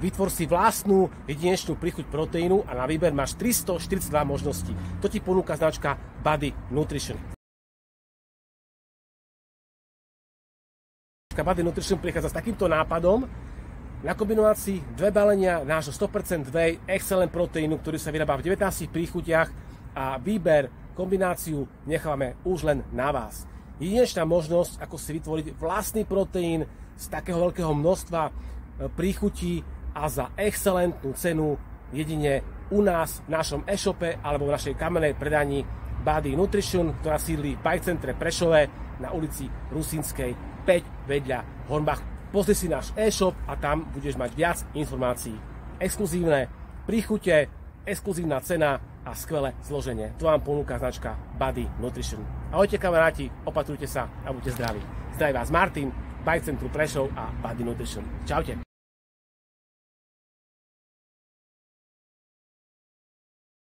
vytvor si vlastnú jedinečnú príchuť proteínu a na výber máš 342 možností. To ti ponúka značka Body Nutrition. Body Nutrition prichádza s takýmto nápadom. Na kombinácii dve balenia nášho 100% whey excellent proteínu, ktorý sa vyrába v 19 príchutiach a výber, kombináciu nechávame už len na vás. Jedinečná možnosť, ako si vytvoriť vlastný proteín z takého veľkého množstva príchutí a za excelentnú cenu jedine u nás v našom e-shope alebo v našej kamennej predajni Body Nutrition, ktorá sídli v Bike Centre Prešove na ulici Rusínskej 5 vedľa Hornbachu. Pozri si náš e-shop a tam budeš mať viac informácií. Exkluzívne príchute, exkluzívna cena a skvelé zloženie. To vám ponúka značka Body Nutrition. Ahojte kamaráti, opatrujte sa a buďte zdraví. Zdraví vás Martin, Bike Centru Prešov a Body Nutrition. Čaute.